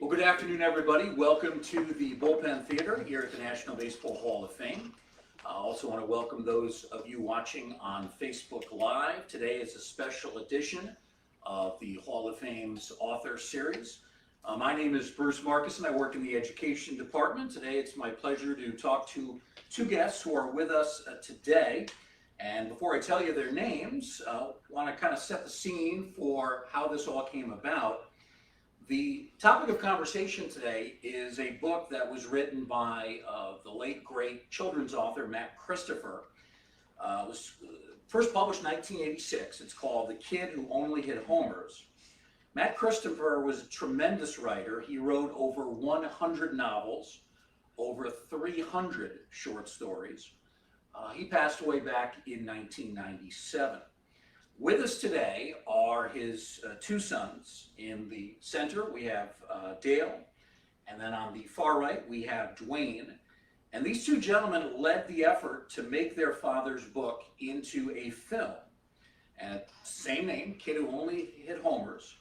Well, good afternoon, everybody. Welcome to the Bullpen Theater here at the National Baseball Hall of Fame. I also want to welcome those of you watching on Facebook Live. Today is a special edition of the Hall of Fame's Author Series. My name is Bruce Marcus, and I work in the Education Department. Today, it's my pleasure to talk to two guests who are with us today. And before I tell you their names, I want to kind of set the scene for how this all came about. The topic of conversation today is a book that was written by the late, great children's author, Matt Christopher. It was first published in 1986. It's called The Kid Who Only Hit Homers. Matt Christopher was a tremendous writer. He wrote over 100 novels, over 300 short stories. He passed away back in 1997. With us today are his two sons. In the center, we have Dale, and then on the far right, we have Duane. And these two gentlemen led the effort to make their father's book into a film. And same name, Kid Who Only Hit Homers.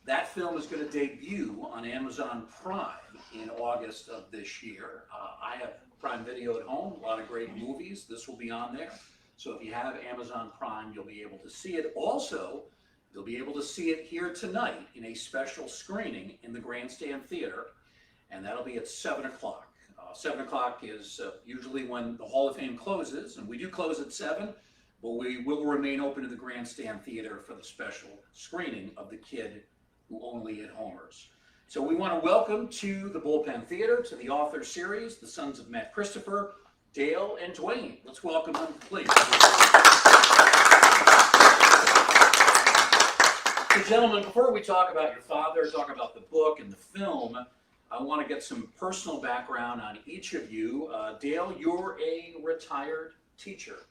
That film is going to debut on Amazon Prime in August of this year. I have Prime Video at home, a lot of great movies. This will be on there. So if you have Amazon Prime, you'll be able to see it. Also, you'll be able to see it here tonight in a special screening in the Grandstand Theater, and that'll be at 7 o'clock. 7 o'clock is usually when the Hall of Fame closes, and we do close at 7, but we will remain open to the Grandstand Theater for the special screening of The Kid Who Only Hit Homers. So we want to welcome to the Bullpen Theater, to the Author Series, the sons of Matt Christopher, Dale and Duane. Let's welcome them, please. So, gentlemen, before we talk about your father, talk about the book and the film, I want to get some personal background on each of you. Dale, you're a retired teacher.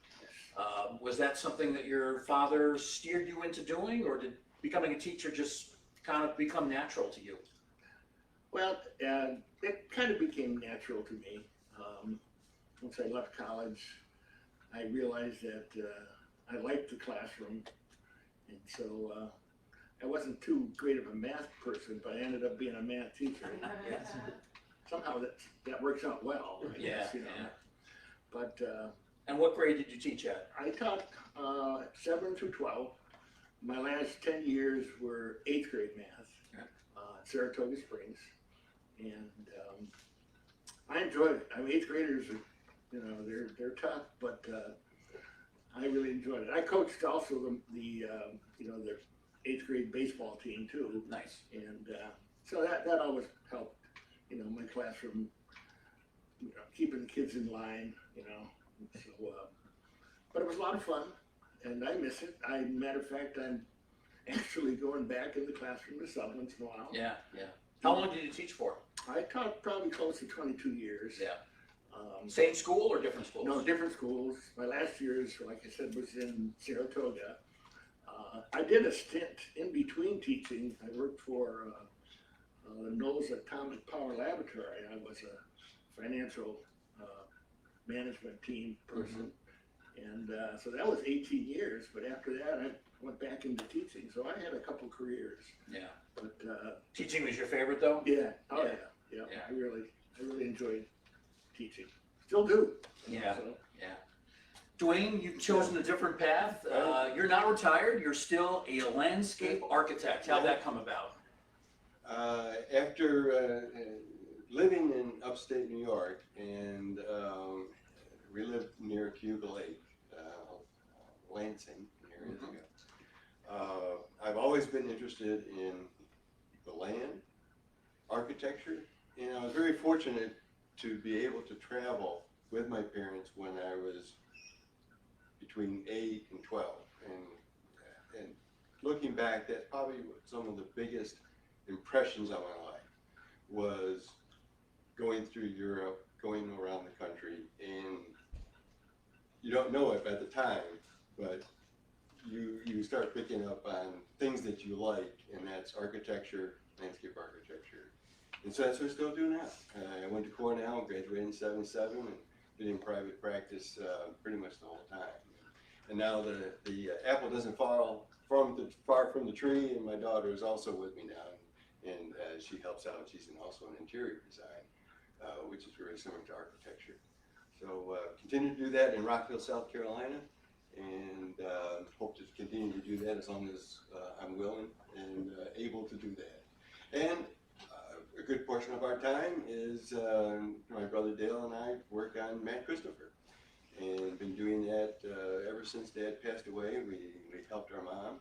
Was that something that your father steered you into doing, or did becoming a teacher just kind of become natural to you? Well, it kind of became natural to me. Once I left college, I realized that I liked the classroom, and so I wasn't too great of a math person, but I ended up being a math teacher. Somehow that works out well, I guess, you know. Yeah. But And what grade did you teach at? I taught 7 through 12. My last 10 years were 8th grade math at Saratoga Springs, and I enjoyed it. I mean, 8th graders are, you know, they're tough, but I really enjoyed it. I coached also the 8th grade baseball team too. Nice. And so that always helped, you know, my classroom, you know, keeping the kids in line, you know. So, but it was a lot of fun, and I miss it. Matter of fact, I'm actually going back in the classroom myself once in a while. Yeah, yeah. How long did you teach for? I taught probably close to 22 years. Yeah. Same school or different schools? No, different schools. My last years, like I said, was in Saratoga. I did a stint in between teaching. I worked for the NOLS Atomic Power Laboratory. I was a financial management team person. And so that was 18 years, but after that I went back into teaching. So I had a couple careers. Yeah. But teaching was your favorite though? Yeah. Oh yeah. I really enjoyed teaching. Still do. Yeah. So. Yeah. Duane, you've chosen a different path. You're not retired. You're still a landscape architect. How'd that come about? After living in upstate New York, and we lived near Cuba Lake, Lansing, years ago. I've always been interested in the land, architecture, and I was very fortunate to be able to travel with my parents when I was between 8 and 12. And looking back, that's probably some of the biggest impressions of my life was going through Europe, going around the country, and you don't know it at the time, but you start picking up on things that you like, and that's architecture, landscape architecture. And so that's what I still do now. I went to Cornell, graduated in '77, and been in private practice pretty much the whole time. And now the apple doesn't fall far from the tree, and my daughter is also with me now. and she helps out. She's also in interior design, which is very similar to architecture. So continue to do that in Rockville, South Carolina, and hope to continue to do that as long as I'm willing and able to do that. And a good portion of our time is my brother Dale and I work on Matt Christopher, and been doing that ever since Dad passed away. We helped our mom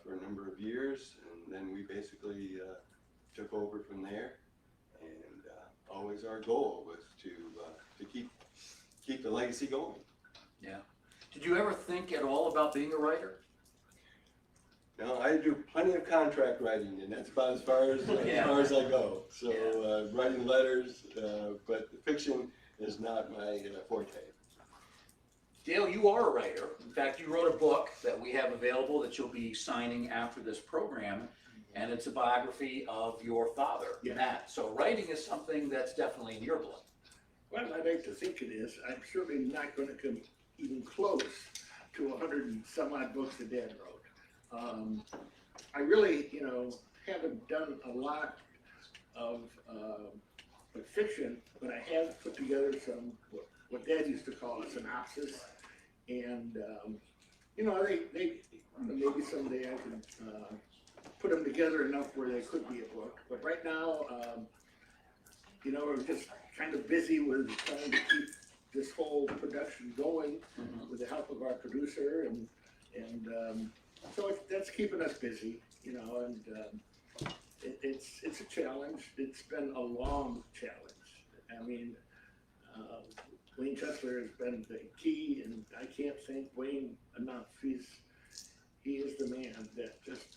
for a number of years, and then we basically took over from there. And always our goal was to keep the legacy going. Yeah. Did you ever think at all about being a writer? No, I do plenty of contract writing, and that's about as far as I go. So writing letters, but the fiction is not my forte. Dale, you are a writer. In fact, you wrote a book that we have available that you'll be signing after this program, and it's a biography of your father, Matt. So writing is something that's definitely in your blood. Well, I'd like to think it is. I'm certainly not going to come even close to 100 and some odd books that Dad wrote. I really, haven't done a lot of fiction, but I have put together some, what Dad used to call a synopsis. And, they maybe someday I can put them together enough where they could be a book. But right now, we're just kind of busy with trying to keep this whole production going with the help of our producer, and so that's keeping us busy, and it's a challenge. It's been a long challenge. I mean, Wayne Chesler has been the key, and I can't thank Wayne enough. He is the man that just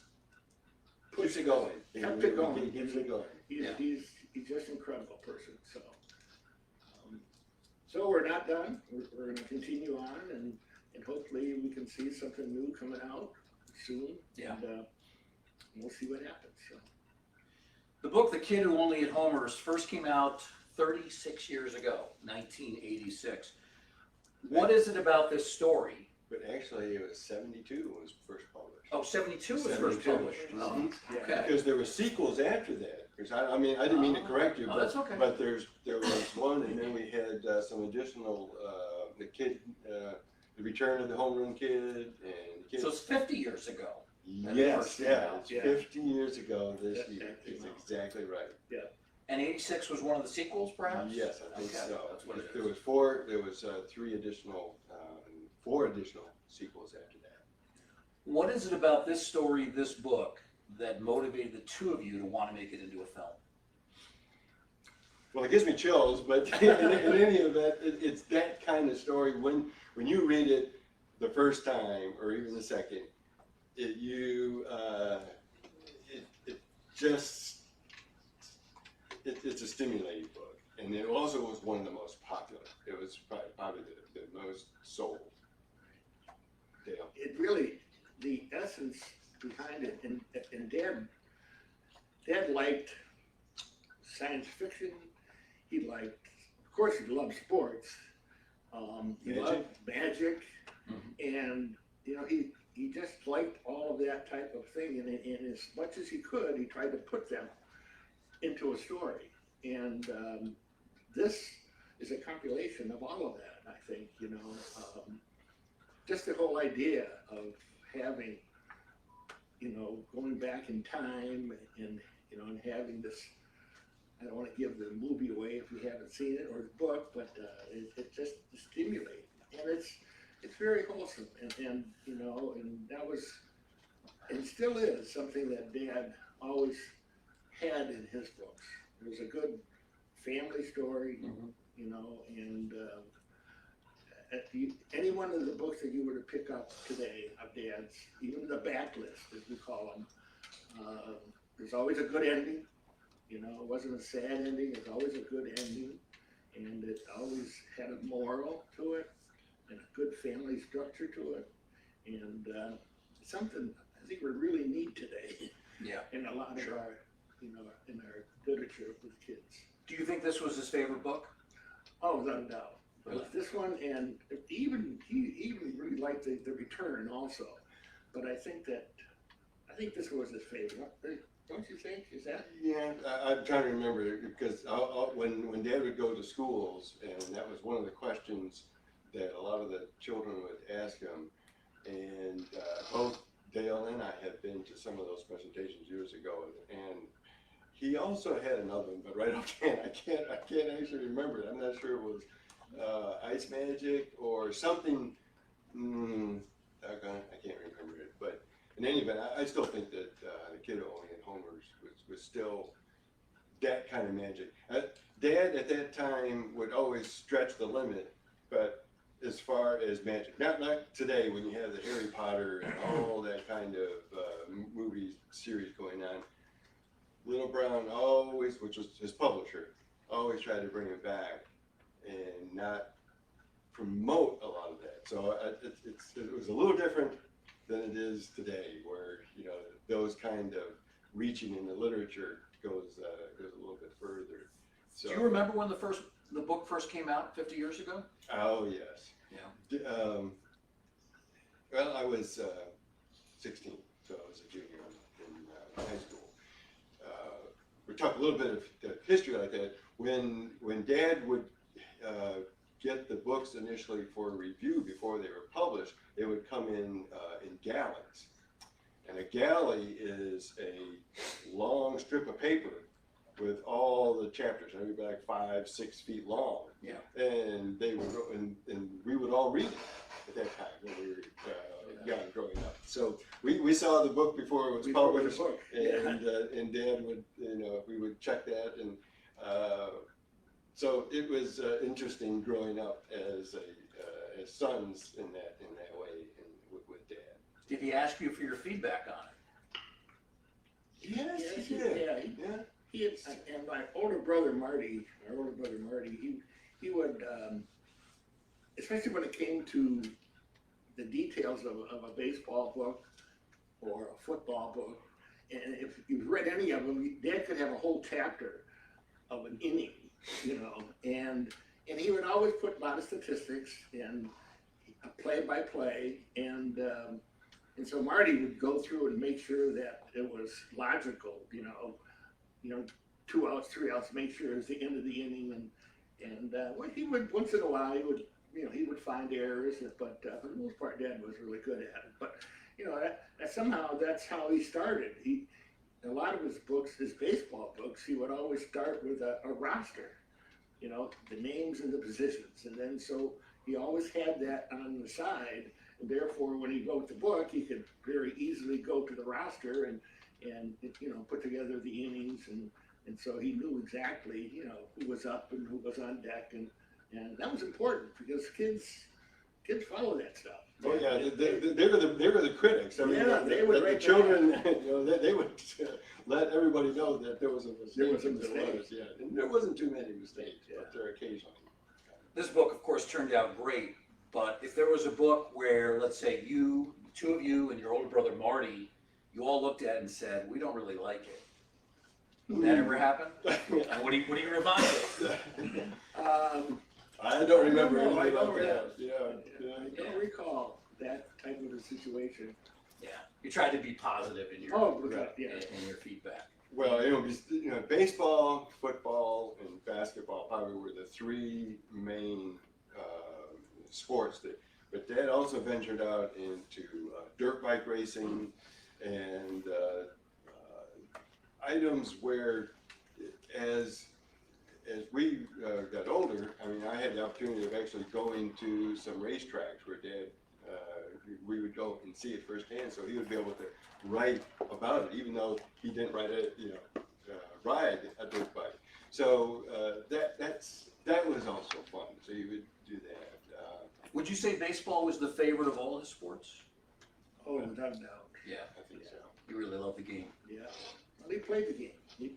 Keeps it going. Kept it going. Keeps it going. He's just an incredible person. So we're not done. We're going to continue on, and hopefully we can see something new coming out soon. Yeah. And we'll see what happens. So. The book, The Kid Who Only Hit Homers, first came out 36 years ago, 1986. What is it about this story? But actually, it was 72 when it was first published. Oh, 72 was first 72. published. Oh, Yeah. okay. Because there were sequels after that. Because I didn't mean to correct you, Oh, but, that's okay. but there was one, and then we had some additional, the kid, the Return of the Home Run Kid, and the kid. So it's 50 years ago. Yes, it's Yeah. 50 years ago this That's year. exactly It's right. exactly right. And 86 was one of the sequels, perhaps? Yes, I think Okay, so. that's what it There is. was four. There was four additional sequels after that. What is it about this story, this book, that motivated the two of you to want to make it into a film? Well, it gives me chills, but in any event, it's that kind of story. When you read it the first time, or even the second, it's a stimulating book, and it also was one of the most popular. It was probably the most sold. Dale. It really, the essence behind it, and Dad liked science fiction. He liked, of course, he loved sports. He loved magic, and he just liked all of that type of thing. And as much as he could, he tried to put them into a story. And this is a compilation of all of that. I think just the whole idea of having, going back in time and having this. I don't want to give the movie away if you haven't seen it, or the book, but it's just stimulating, and it's very wholesome, and that was, and still is, something that Dad always had in his books. It was a good family story, and any one of the books that you were to pick up today of Dad's, even the backlist, as we call them, there's always a good ending. It wasn't a sad ending, it's always a good ending, and it always had a moral to it, and a good family structure to it, and something I think we really need today. Yeah. In a lot of our, in our literature with kids. Do you think this was his favorite book? Oh, without a doubt. But this one, and he even really liked the Return also, but I think this was his favorite. don't you think? Is that? Yeah, I'm trying to remember because when Dad would go to schools, and that was one of the questions that a lot of the children would ask him, and both Dale and I have been to some of those presentations years ago, and he also had another one, but right offhand I can't actually remember it. I'm not sure it was Ice Magic or something. I can't remember it, but in any event, I still think that the kid owning at Homer's was still that kind of magic. Dad at that time would always stretch the limit, but as far as magic, not today when you have the Harry Potter and all that kind of movie series going on. Little Brown always, which was his publisher, always tried to bring it back and not promote a lot of that. So it was a little different than it is today, where those kind of reaching in the literature goes a little bit further. So, Do you remember when the book first came out 50 years ago? Oh yes. Yeah. Well, I was 16, so I was a junior in high school. We talk a little bit of history like that. When Dad would get the books initially for review before they were published, they would come in galleys. And a galley is a long strip of paper with all the chapters, maybe like 5-6 feet long. Yeah. And they would, and we would all read it at that time when we were young, growing up. So we saw the book before it was published, and Dad would, we would check that, and so it was interesting growing up as sons in that way with Dad. Did he ask you for your feedback on it? Yes, he Yeah, did. Yeah. He had, and my older brother Marty, he would, especially when it came to the details of a baseball book or a football book, and if you've read any of them, Dad could have a whole chapter of an inning, and he would always put a lot of statistics and play by play, and so Marty would go through and make sure that it was logical, 2 outs, 3 outs, make sure it was the end of the inning, and when he would, once in a while, he would find errors, but for the most part, Dad was really good at it. But that somehow that's how he started. A lot of his books, his baseball books, he would always start with a roster, the names and the positions, and then so he always had that on the side, and therefore when he wrote the book, he could very easily go to the roster and put together the innings, and so he knew exactly who was up and who was on deck, and that was important because kids follow that stuff. Oh yeah, they were the critics. I mean, they would the children, they would let everybody know that there was a mistake. There was a mistake. Yeah, and there wasn't too many mistakes, but there occasionally. This book, of course, turned out great, but if there was a book where, let's say, the two of you and your older brother Marty, you all looked at it and said, we don't really like it. Would that ever happen? And what do you remind us? I don't remember anything I don't like that. I don't recall that type of a situation. Yeah, you tried to be positive in your in your feedback. Well, baseball, football, and basketball probably were the 3 main sports. But Dad also ventured out into dirt bike racing and items where, as we got older, I mean, I had the opportunity of actually going to some racetracks where Dad, we would go and see it firsthand, so he would be able to write about it, even though he didn't ride a dirt bike. So that was also fun. So you would do that. Would you say baseball was the favorite of all his sports? Oh, without a doubt. Yeah, I think so. you really love the game. Yeah. Well, he played the game. He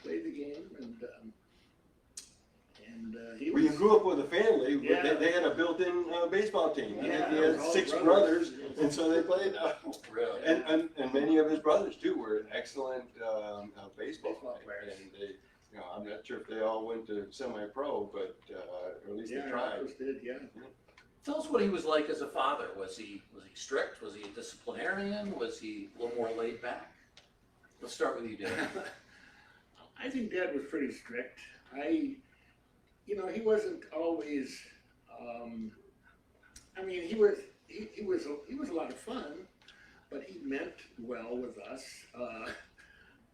When you was. grew up with a family, Yeah. they had a built-in baseball team. Yeah, He it was had all 6 brothers. brothers, and so they played. Really? And many of his brothers too were excellent baseball Baseball players. players. And they, I'm not sure if they all went to semi-pro, but or at least they tried. Others did, yeah. Tell us what he was like as a father. Was he strict? Was he a disciplinarian? Was he a little more laid back? Let's start with you, Dave. think Dad was pretty strict. He wasn't always. I mean, he was a lot of fun, but he meant well with us. I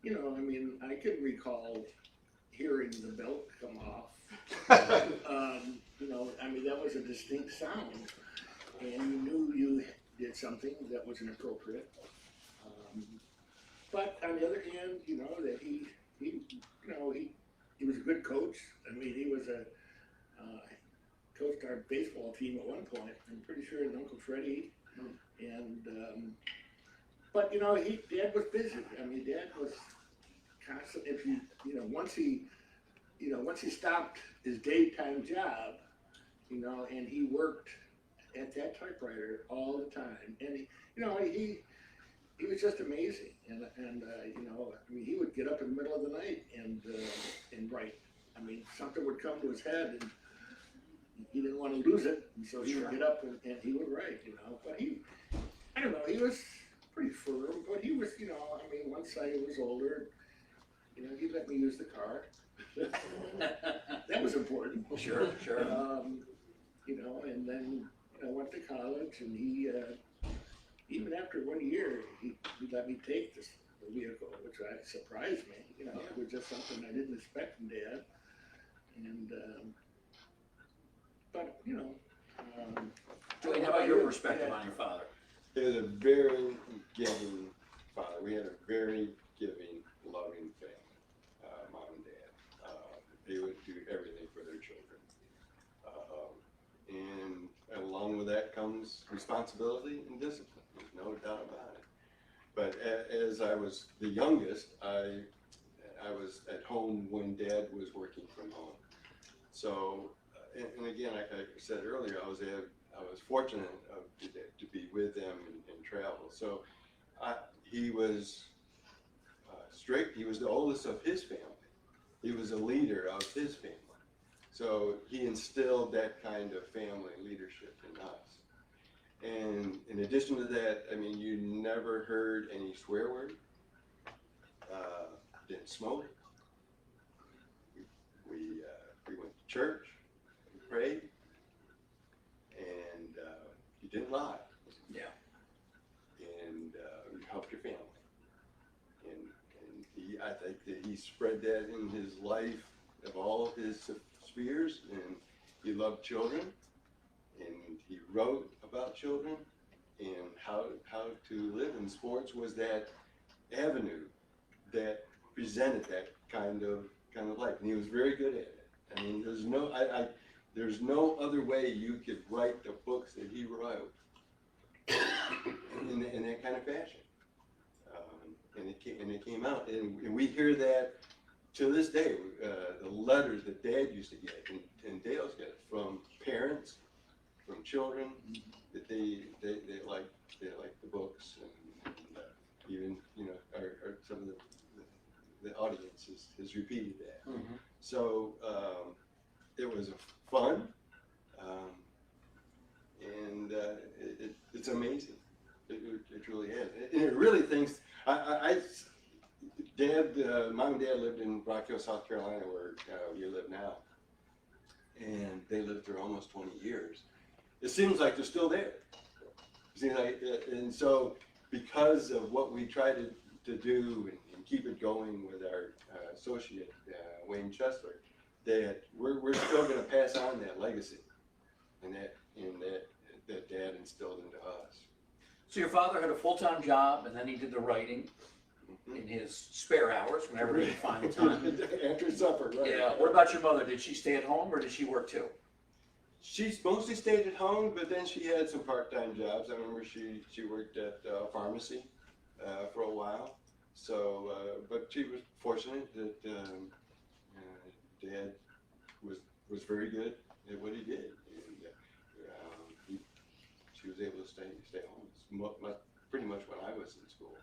mean, I can recall hearing the belt come off. I mean, that was a distinct sound, and you knew you did something that was inappropriate. But on the other hand, that he was a good coach. I mean, he was coached our baseball team at one point. I'm pretty sure his Uncle Freddie. And but Dad was busy. I mean, Dad was constant. Once he stopped his daytime job, and he worked at that typewriter all the time, and he was just amazing. And I mean, he would get up in the middle of the night and write. I mean, something would come to his head, and he didn't want to lose it, and so he would get up and he would write. But I don't know, he was pretty firm, but he was, I mean, once I was older, he let me use the car. That was important. Sure. And then I went to college, and he, even after 1 year, he let me take the vehicle, which surprised me. It was just something I didn't expect from Dad. And, but, Duane, how about your perspective on your father? He was a very giving father. We had a very giving, loving family, mom and dad. They would do everything for their children. And along with that comes responsibility and discipline. There's no doubt about it. But as I was the youngest, I was at home when Dad was working from home. So, and again, like I said earlier, I was fortunate to be with them and travel. So he was strict. He was the oldest of his family. He was a leader of his family. So he instilled that kind of family leadership in us. And in addition to that, I mean, you never heard any swear word. Didn't smoke. We went to church. We prayed. And you didn't lie. Yeah. And you helped your family. And I think that he spread that in his life of all his spheres. And he loved children. And he wrote about children and how to live. And sports was that avenue that presented that kind of life. And he was very good at it. I mean, there's no other way you could write the books that he wrote in that kind of fashion. And it came out, and we hear that to this day. The letters that Dad used to get, and Dale's get from parents, from children, that they like the books, and even or some of the audience has repeated that. Mm-hmm. So it was fun, and it's amazing. It truly is, and it really thinks. Mom and Dad lived in Rock Hill, South Carolina, where you live now, and they lived there almost 20 years. It seems like they're still there. And so, because of what we try to do and keep it going with our associate Wayne Chesler, that we're still going to pass on that legacy, and that Dad instilled into us. So your father had a full-time job, and then he did the writing in his spare hours, whenever he could find the time. After supper, right? Yeah. What about your mother? Did she stay at home, or did she work too? She mostly stayed at home, but then she had some part-time jobs. I remember she worked at a pharmacy for a while. So, but she was fortunate that Dad was very good at what he did, and she was able to stay home pretty much when I was in school.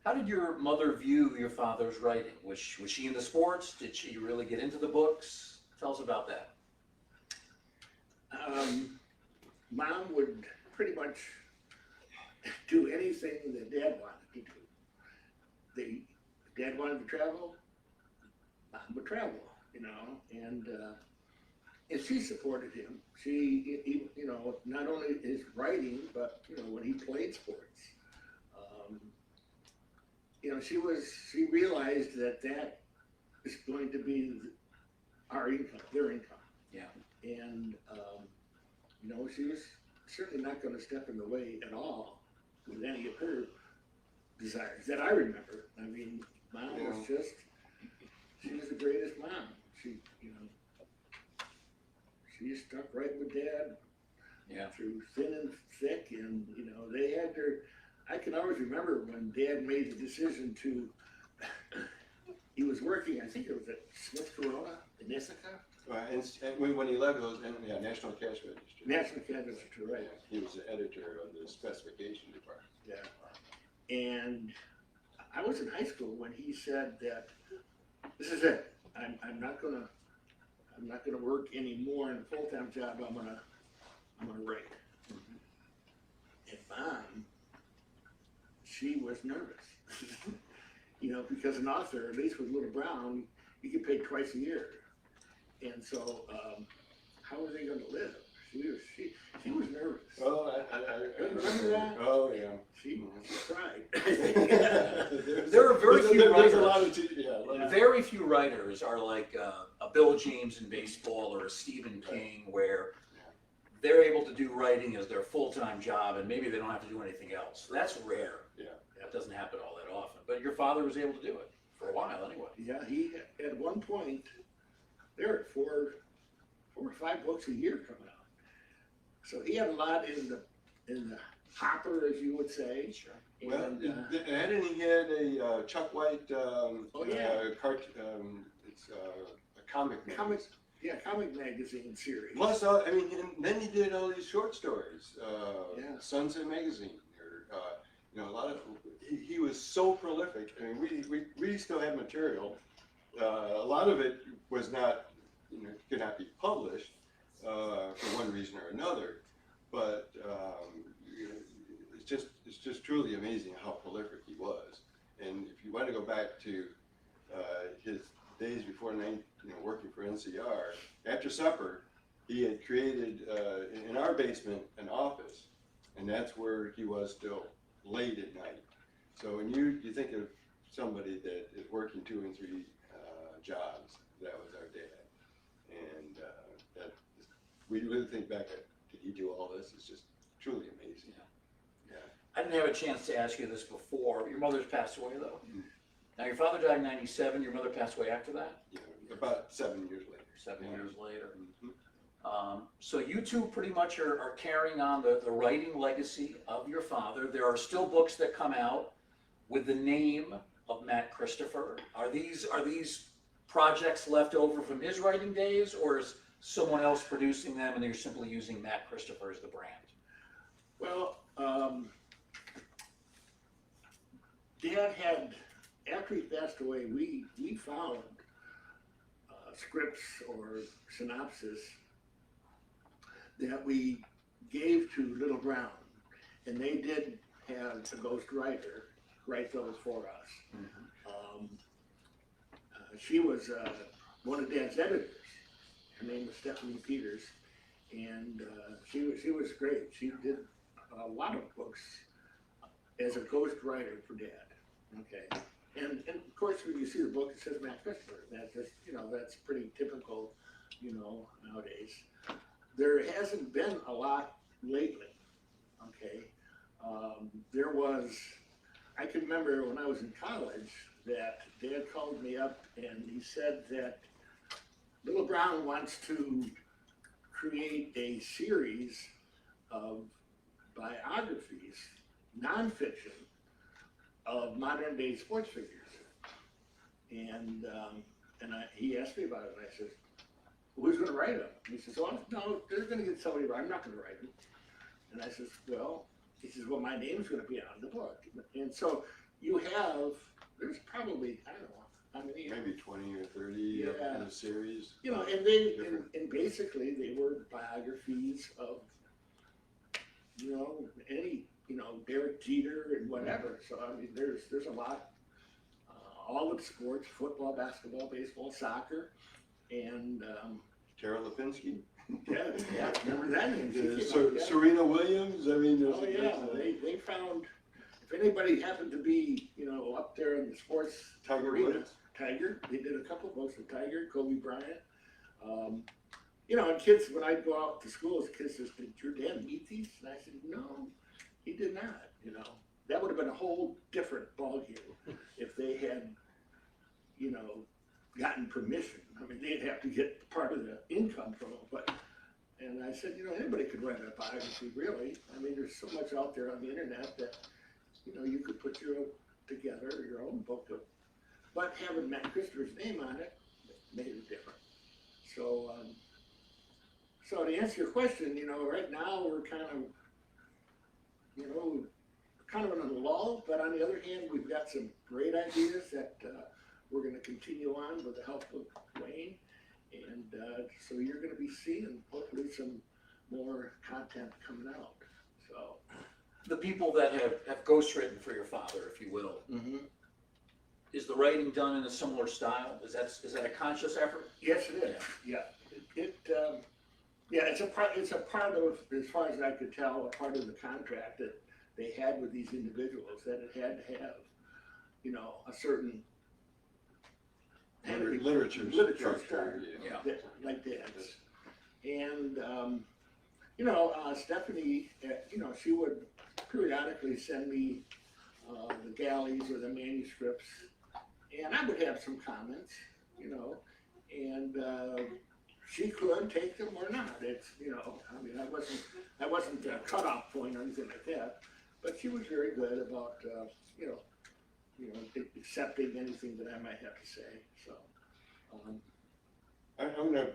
How did your mother view your father's writing? Was she into sports? Did she really get into the books? Tell us about that. Mom would pretty much do anything that Dad wanted to do. Dad wanted to travel, would travel, and she supported him. She, not only his writing, but, when he played sports. She realized that is going to be our income, their income. Yeah. And, she was certainly not going to step in the way at all with any of her desires that I remember. I mean, Mom was she was the greatest mom. She stuck right with Dad. Yeah. Through thin and thick, and, they had I can always remember when Dad made the decision to, he was working, I think it was at Smith Corona in Ithaca. And when he left, it was National Cash Register. National Cash Register, right. He was the editor of the specification department. Yeah. And I was in high school when he said that, this is it. I'm not gonna work anymore in a full-time job. I'm gonna write. And Mom, she was nervous. Because an author, at least with Little Brown, you get paid twice a year. And so, how are they gonna live? She was nervous. Oh, I Remember that? Oh, yeah. She cried. There are very few There's writers. a lot of Very few writers are like a Bill James in baseball or a Stephen King, where they're able to do writing as their full-time job, and maybe they don't have to do anything else. That's rare. Yeah. That doesn't happen all that often. But your father was able to do it for a while, anyway. Yeah, he at one point there were 4 or 5 books a year coming out. So he had a lot in the hopper, as you would say. Sure. Well, And, and he had a Chuck White it's a comic comic magazine series. Plus, and then he did all these short stories, Sunset Magazine, or a lot of. He was so prolific. I mean, we still have material. A lot of it was not, could not be published for one reason or another. But it's just truly amazing how prolific he was. And if you want to go back to his days before working for NCR, after supper, he had created in our basement an office, and that's where he was still late at night. So when you think of somebody that is working 2 and 3 jobs, that was our dad. And that we really think back at, did he do all this? It's just truly amazing. Yeah. I didn't have a chance to ask you this before. Your mother's passed away, though. Now, your father died in '97. Your mother passed away after that? About 7 years later. 7 years later. So you two pretty much are carrying on the writing legacy of your father. There are still books that come out with the name of Matt Christopher. Are these projects left over from his writing days, or is someone else producing them and they're simply using Matt Christopher as the brand? Well, Dad had, after he passed away, we found scripts or synopsis that we gave to Little Brown, and they did have a ghost writer write those for us. She was one of Dad's editors. Her name was Stephanie Peters, and she was great. She did a lot of books as a ghost writer for Dad. Okay, and of course when you see the book, it says Matt Christopher. That's just that's pretty typical, nowadays. There hasn't been a lot lately. Okay, there was. I can remember when I was in college that Dad called me up and he said that Little Brown wants to create a series of biographies, nonfiction, of modern day sports figures. And he asked me about it, and I said, who's going to write them? And he says, oh, no, they're going to get somebody to write. I'm not going to write them. And I said, well, he says, well, my name's going to be on the book. And so there's probably, I don't know, how many? Maybe 20 or 30 in the series. And basically they were biographies of, any, Derek Jeter and whatever. So, I mean, there's a lot. all the sports, football, basketball, baseball, soccer, and, Tara Lipinski. yeah, remember that name? She came out, yeah. Serena Williams. I mean, Oh, yeah, they found, if anybody happened to be, up there in the sports Tiger arena, Woods. Tiger, they did a couple of books with Tiger, Kobe Bryant. And kids, when I'd go out to schools, kids says, did your dad meet these? And I said, no, he did not, That would have been a whole different ballgame if they had, gotten permission. I mean, they'd have to get part of the income from it, and I said, anybody could write a biography, really. I mean, there's so much out there on the internet that, you could put together your own book but having Matt Christopher's name on it made it different. So, so to answer your question, right now we're kind of in a lull, but on the other hand, we've got some great ideas that we're going to continue on with the help of Duane, and so you're going to be seeing hopefully some more content coming out. So The people that have ghostwritten for your father, if you will, is the writing done in a similar style? Is that a conscious effort? yes, it is. Yeah, it's a part of, as far as I could tell, a part of the contract that they had with these individuals, that it had to have, a certain Literature structure, Yeah. like that. And Stephanie, she would periodically send me the galleys or the manuscripts, and I would have some comments, and she could take them or not. It's, I mean, I wasn't a cutoff point or anything like that, but she was very good about, accepting anything that I might have to say. So, I'm gonna.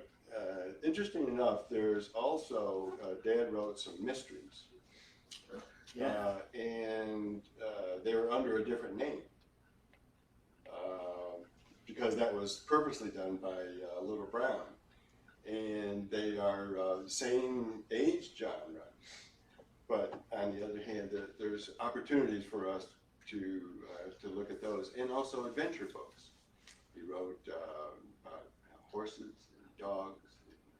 Interesting enough, there's also Dad wrote some mysteries. And they were under a different name because that was purposely done by Little Brown, and they are the same age genre. But on the other hand, there's opportunities for us to look at those, and also adventure books. He wrote horses, and dogs,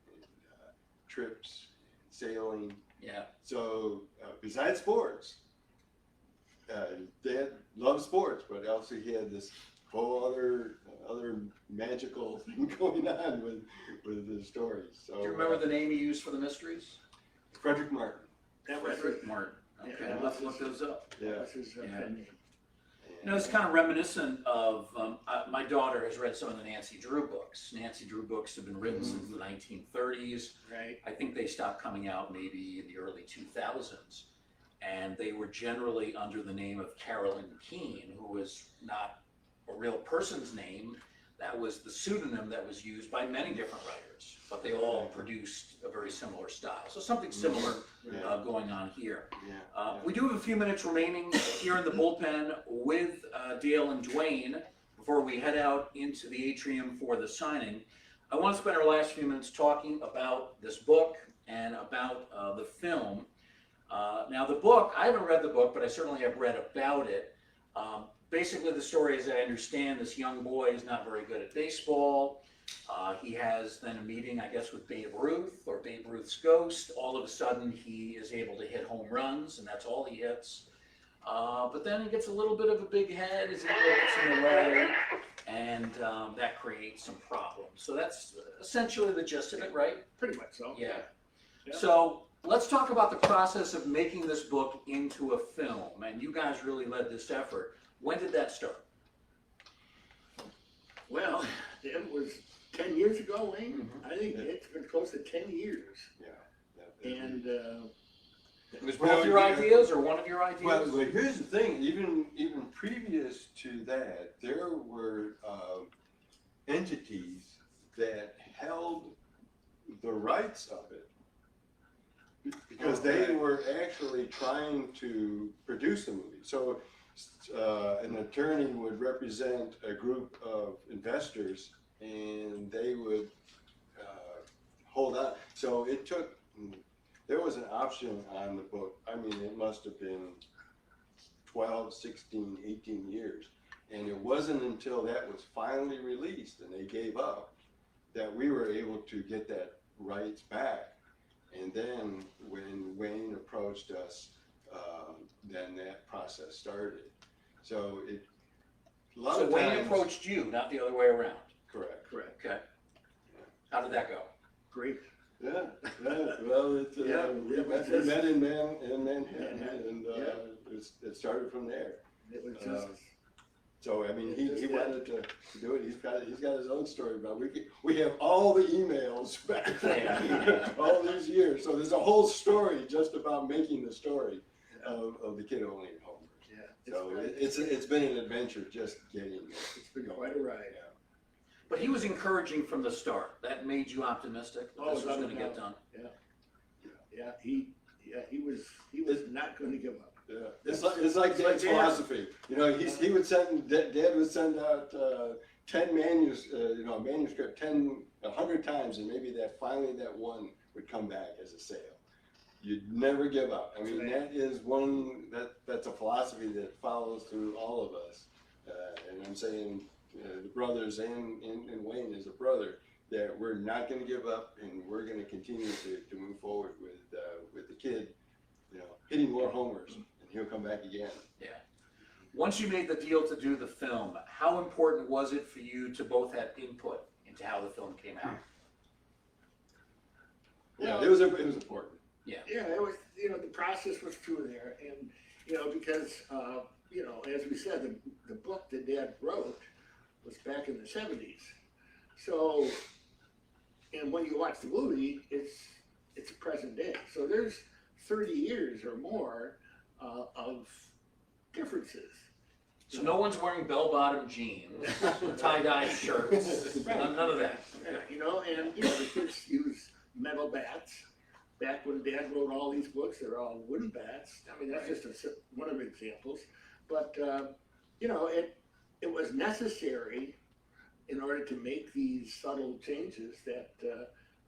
and trips, sailing. Yeah. So besides sports, Dad loved sports, but also he had this whole other magical thing going on with the stories. So, Do you remember the name he used for the mysteries? Frederick Martin. that was Frederick Martin. Okay, Yeah, I'll have to look those up. Yeah. That's his pen name. It's kind of reminiscent of, my daughter has read some of the Nancy Drew books. Nancy Drew books have been written since the 1930s. Right. I think they stopped coming out maybe in the early 2000s. And they were generally under the name of Carolyn Keene, who was not a real person's name. That was the pseudonym that was used by many different writers, but they all produced a very similar style. So something similar going on here. We do have a few minutes remaining here in the bullpen with Dale and Duane before we head out into the atrium for the signing. I want to spend our last few minutes talking about this book and about the film. Now the book, I haven't read the book, but I certainly have read about it. Basically the story, as I understand, this young boy is not very good at baseball. He has then a meeting, I guess, with Babe Ruth or Babe Ruth's ghost. All of a sudden he is able to hit home runs, and that's all he hits. But then he gets a little bit of a big head, his ego gets in the way, and that creates some problems. So that's essentially the gist of it, right? Pretty much so. Yeah. Yeah. So let's talk about the process of making this book into a film, and you guys really led this effort. When did that start? Well, it was 10 years ago, Wayne. Mhm. I think it's been close to 10 years. And It was both your ideas or one of your ideas? Well, here's the thing. Even previous to that, there were entities that held the rights of it because they were actually trying to produce the movie. So an attorney would represent a group of investors, and they would hold on. So it took. There was an option on the book. I mean, it must have been 12, 16, 18 years And it wasn't until that was finally released and they gave up that we were able to get that rights back. And then when Wayne approached us, then that process started. So a lot So of Wayne times, approached you, not the other way around. correct. Correct. Okay. How did that go? Great. Yeah, well, we met in Manhattan, and it started from there. It was just, So I mean, he wanted to do it. He's got his own story about it. We have all the emails back then, all these years. So there's a whole story just about making the story of the kid only at home. yeah. So it's been an adventure just getting there. It's been quite a ride. Yeah. But he was encouraging from the start. That made you optimistic that this was going to get done. Yeah, he was not going to give up. Yeah, it's like Dad's philosophy. You know, he would send, Dad would send out 10 manuscript 100 times, and maybe finally that one would come back as a sale. You'd never give up. I mean, that is that's a philosophy that follows through all of us. And I'm saying the brothers and Wayne as a brother, that we're not going to give up, and we're going to continue to move forward with the kid, you know, hitting more homers, and he'll come back again. Yeah. Once you made the deal to do the film, how important was it for you to both have input into how the film came out? Yeah, it was important. Yeah, it was. You know, the process was true there, and you know, because you know, as we said, the book that Dad wrote was back in the '70s. So, and when you watch the movie, it's present day. So there's 30 years or more of differences. So no one's wearing bell-bottom jeans, tie-dye shirts, none of that. Yeah, you know, and you know, the kids use metal bats. Back when Dad wrote all these books, they're all wooden bats. I mean, that's just one of the examples. But you know, it was necessary in order to make these subtle changes that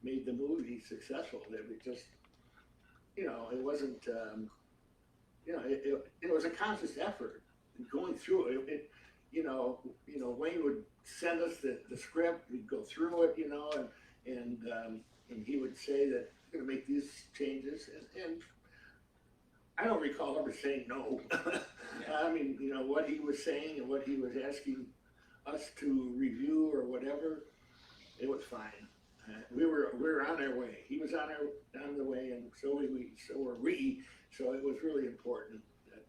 made the movie successful. That we just, you know, it wasn't, you know, it was a conscious effort going through it. You know, Wayne would send us the script. We'd go through it, you know, and he would say that we're going to make these changes, and I don't recall ever saying no. I mean, you know, what he was saying and what he was asking us to review or whatever, it was fine. We were on our way. He was on the way, and so were we. So it was really important that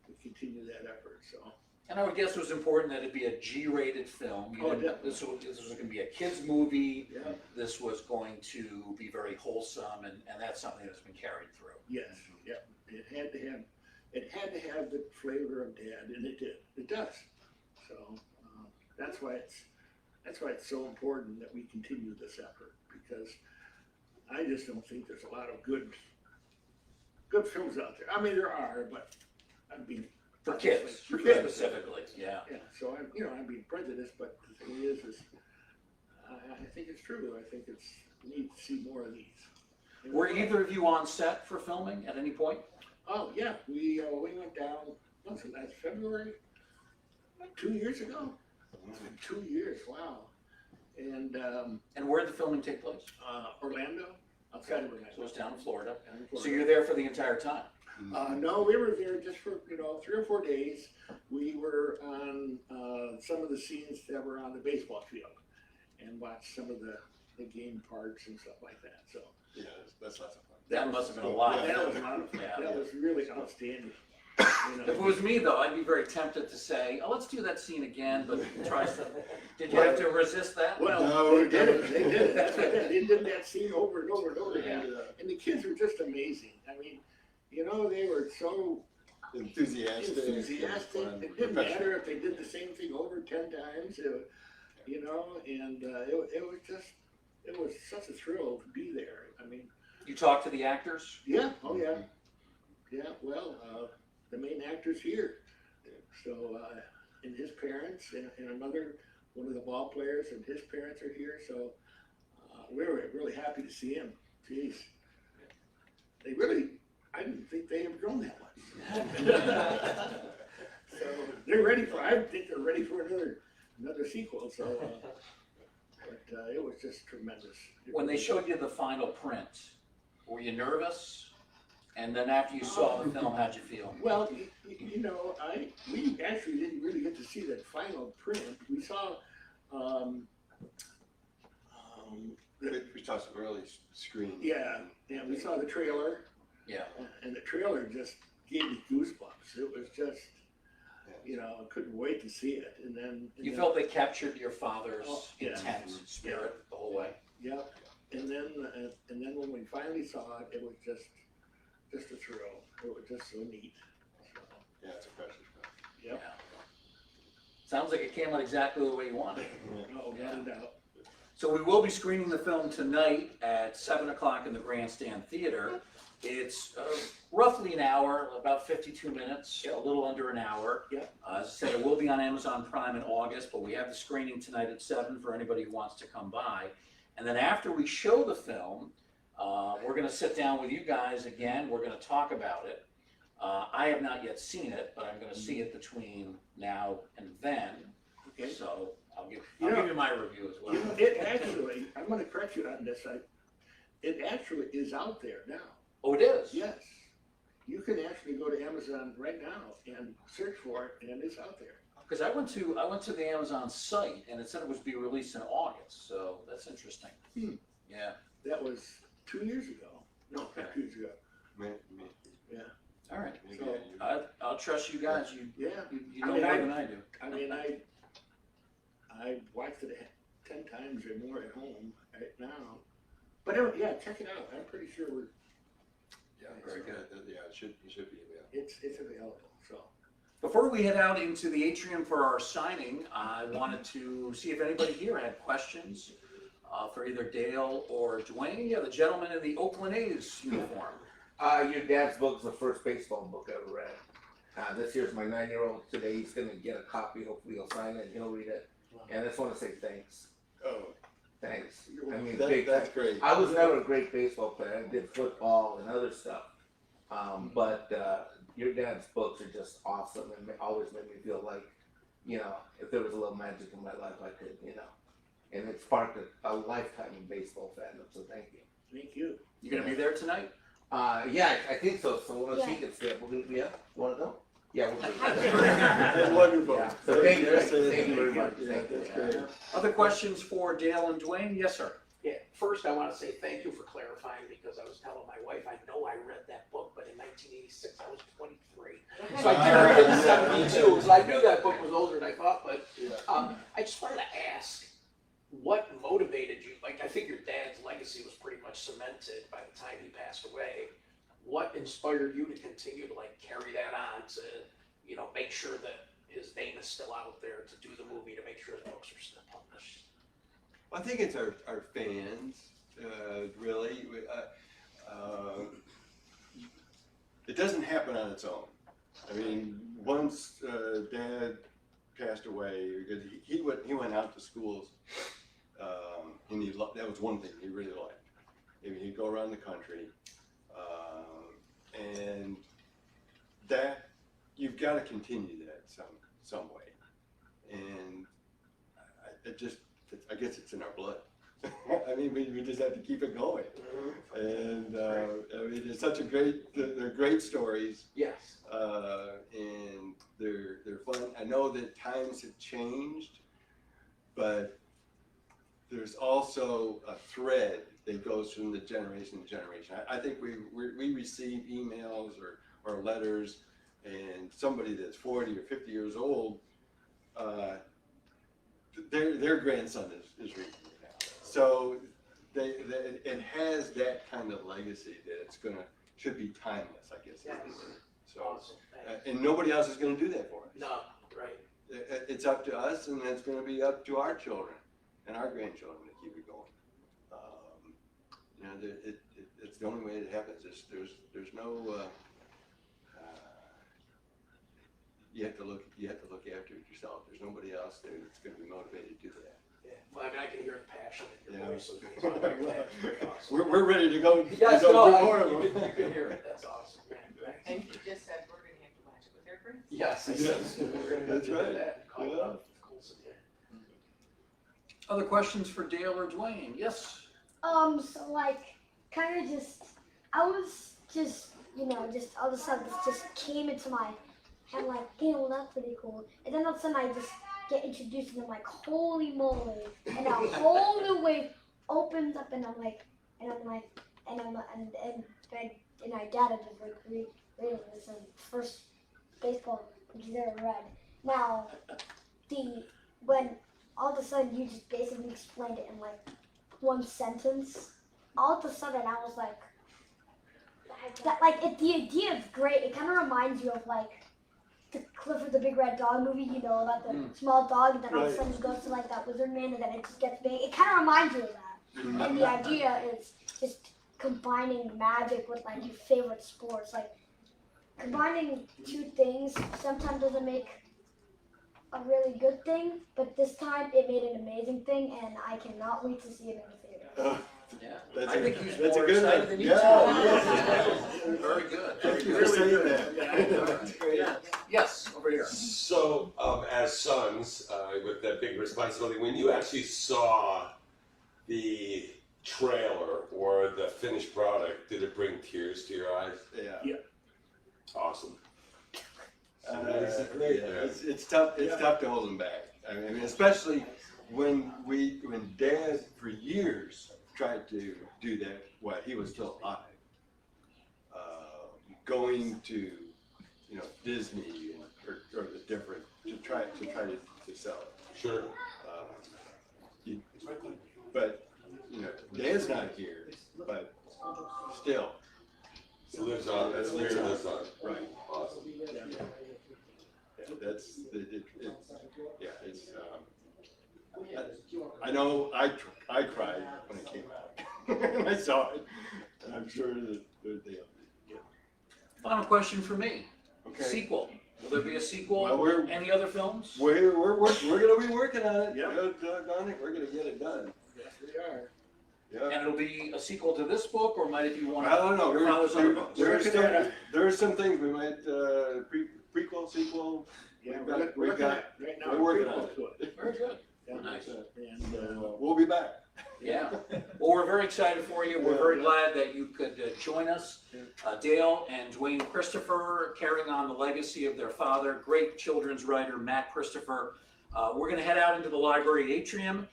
we continue that effort. So. And I would guess it was important that it be a G-rated film. This was going to be a kids' movie. Yeah. This was going to be very wholesome, and that's something that's been carried through. Yes. Yeah. It had to have the flavor of Dad, and it did. It does. So that's why it's so important that we continue this effort, because I just don't think there's a lot of good films out there. I mean, there are, but I'm being For kids specifically, yeah. Yeah. So I'm being prejudiced, but the thing is I think it's true. I think we need to see more of these. And Were either of you on set for filming at any point? Oh yeah, we went down. What's it? Last February, 2 years ago. 2 years. Wow. And where did the filming take place? Orlando, outside of Orlando. So it was down in Florida. Down in So Florida. you're there for the entire time? No, we were there just for 3 or 4 days. We were on some of the scenes that were on the baseball field, and watched some of the game parts and stuff like that. So Yeah, that's lots of fun. That must have been a lot. that was a lot of fun. Yeah. That was really outstanding. If it was me though, I'd be very tempted to say, "Oh, let's do that scene again," but try some. Did you have to resist that? Well, No, they did it. They did it. That's what they did that scene over and over and over again. Yeah. And the kids were just amazing. I mean, you know, they were so Enthusiastic. It didn't matter if they did the same thing over 10 times, you know, and it was such a thrill to be there. I mean, You talked to the actors? yeah, oh yeah. Yeah, well, the main actor's here. So, and his parents and one of the ball players and his parents are here. So, we were really happy to see him. Jeez. I didn't think they had grown that much. So they're ready for. I think they're ready for another sequel. So, but it was just tremendous. When they showed you the final print, were you nervous? And then after you saw the film, how'd you feel? Well, you know, we actually didn't really get to see that final print. We saw. We saw some early screenings. Yeah, we saw the trailer. Yeah. And the trailer just gave me goosebumps. It was just, you know, I couldn't wait to see it. And then You felt they captured your father's yeah. intent, spirit, the whole way? Yeah, and then when we finally saw it, it was just a thrill. It was just so neat. So, Yeah, it's a precious film. yep. Yeah. Sounds like it came out exactly the way you wanted. No, without a doubt. So we will be screening the film tonight at 7 o'clock in the Grandstand Theater. It's roughly an hour, about 52 minutes, a little under an hour. Yep. As I said, it will be on Amazon Prime in August, but we have the screening tonight at 7 for anybody who wants to come by. And then after we show the film, we're going to sit down with you guys again. We're going to talk about it. I have not yet seen it, but I'm going to see it between now and then. Okay. So I'll give you my review as well. You know, it actually, I'm going to correct you on this. It actually is out there now. Oh, it is? Yes. You can actually go to Amazon right now and search for it, and it's out there. Because I went to the Amazon site and it said it was be released in August, so that's interesting. Yeah. That was 2 years ago. No, not 2 years ago. Yeah. All right. Maybe, So, yeah, I'll trust you guys. You I know mean, more than I do. I mean, I watched it 10 times or more at home right now. But anyway, yeah, check it out. I'm pretty sure Very good. Yeah, it should be available. it's available. So Before we head out into the atrium for our signing, I wanted to see if anybody here had questions for either Dale or Duane. Yeah, the gentleman in the Oakland A's uniform. Your dad's book's the first baseball book I ever read. This year's my 9-year-old. Today he's going to get a copy. Hopefully he'll sign it and he'll read it. And I just want to say thanks. Oh, Thanks. I mean, that's great. I was never a great baseball player. I did football and other stuff. But your dad's books are just awesome and they always made me feel like, you know, if there was a little magic in my life, I could, you know. And it sparked a lifetime of baseball fandom, so thank you. thank you. You gonna be there tonight? Yeah, I think so. So when he gets there, we'll be, want to go? Yeah, we'll be. That's wonderful. Yeah. So thank you very much. Yeah, Thank you. that's great. Other questions for Dale and Duane? Yes, sir. Yeah, first I want to say thank you for clarifying because I was telling my wife, I know I read that book, but in 1986 I was 23. So I did read it in 72, so I knew that book was older than I thought, but I just wanted to ask, what motivated you? Like, I think your dad's legacy was pretty much cemented by the time he passed away. What inspired you to continue to like carry that on to, you know, make sure that his name is still out there, to do the movie, to make sure the books are still published? I think it's our fans, really. It doesn't happen on its own. I mean, once Dad passed away, because he went out to schools, and that was one thing he really liked. I mean, he'd go around the country, and that you've got to continue that some way, and I guess it's in our blood. I mean, we just have to keep it going. And I mean, it's such they're great stories. Yes. And they're fun. I know that times have changed, but there's also a thread that goes from the generation to generation. I think we receive emails or letters, and somebody that's 40 or 50 years old, their grandson is reading it now. So it has that kind of legacy that should be timeless, I guess. Yes. So, Awesome. and nobody else is going to do that for us. No, right. It's up to us, and it's going to be up to our children and our grandchildren to keep it going. You know, it's the only way it happens. There's no. You have to look after it yourself. There's nobody else there that's going to be motivated to do that. Yeah. Well, I mean, I can hear the passion in your Yeah. voice. So awesome. We're ready to go. Yes, to go no, do more of you them. can hear it. That's awesome. Man. And you just said we're gonna have to watch it with our friends. Yes, I said we're gonna go That's do right. that. Yeah. Other questions for Dale or Duane? Yes? So like, kind of just, I was just, you know, just all of a sudden this just came into my head like, hey, well that's pretty cool. And then all of a sudden I just get introduced and I'm like, holy moly. And a whole new wave opens up and I'm like, and my dad had just like reading this first baseball which he's ever read. Now, when all of a sudden you just basically explained it in like one sentence, all of a sudden I was like, the idea is great. It kind of reminds you of like the Clifford the Big Red Dog movie, you know, about the small dog, and then all of a sudden it goes to like that lizard man, and then it just gets big. It kind of reminds you of that. And the idea is just combining magic with like your favorite sports. Like combining two things sometimes doesn't make a really good thing, but this time it made an amazing thing, and I cannot wait to see it in the theater. Yeah. I think he's that's more a good excited one. than you Yeah, two. Very good. Thank you for saying that. Yeah. Yes, over here. So, as sons, with that big responsibility, when you actually saw the trailer or the finished product, did it bring tears to your eyes? Yeah. Awesome. It's tough. It's tough to hold them back. I mean, especially when Dad for years tried to do that while he was still alive, going to Disney or the different to try to sell it. Sure. But Dad's not here, but still. It lives on. That's where it lives on. Right. Awesome. That's I know I cried when it came out. I saw it, and I'm sure that they. Final question for me. Okay. Sequel. Will there be a sequel? Well, Any other films? We're gonna be working on it. Yep. Doggone it, we're gonna get it done. Yes, we are. Yeah. And it'll be a sequel to this book, or might it be one? I don't know. Your father's other books? There are some things we might prequel, sequel. Yeah, We've got. right now. We're working on to it. Very good. Yeah. Nice. And We'll be back. Yeah. Well, we're very excited for you. We're very glad that you could join us. Dale and Duane Christopher, carrying on the legacy of their father, great children's writer Matt Christopher. We're going to head out into the library atrium.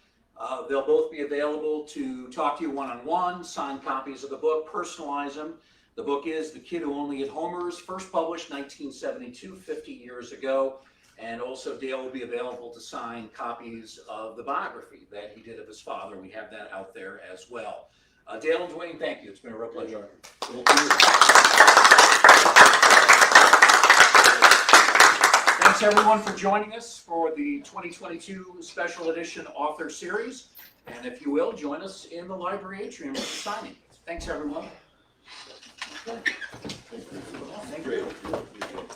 They'll both be available to talk to you one-on-one, sign copies of the book, personalize them. The book is The Kid Who Only Ate Homers, first published 1972, 50 years ago. And also Dale will be available to sign copies of the biography that he did of his father. We have that out there as well. Dale and Duane, thank you. It's been a real pleasure. Thank you. Thanks everyone for joining us for the 2022 special edition author series. And if you will, join us in the library atrium for the signing. Thanks everyone. Okay. Thank you.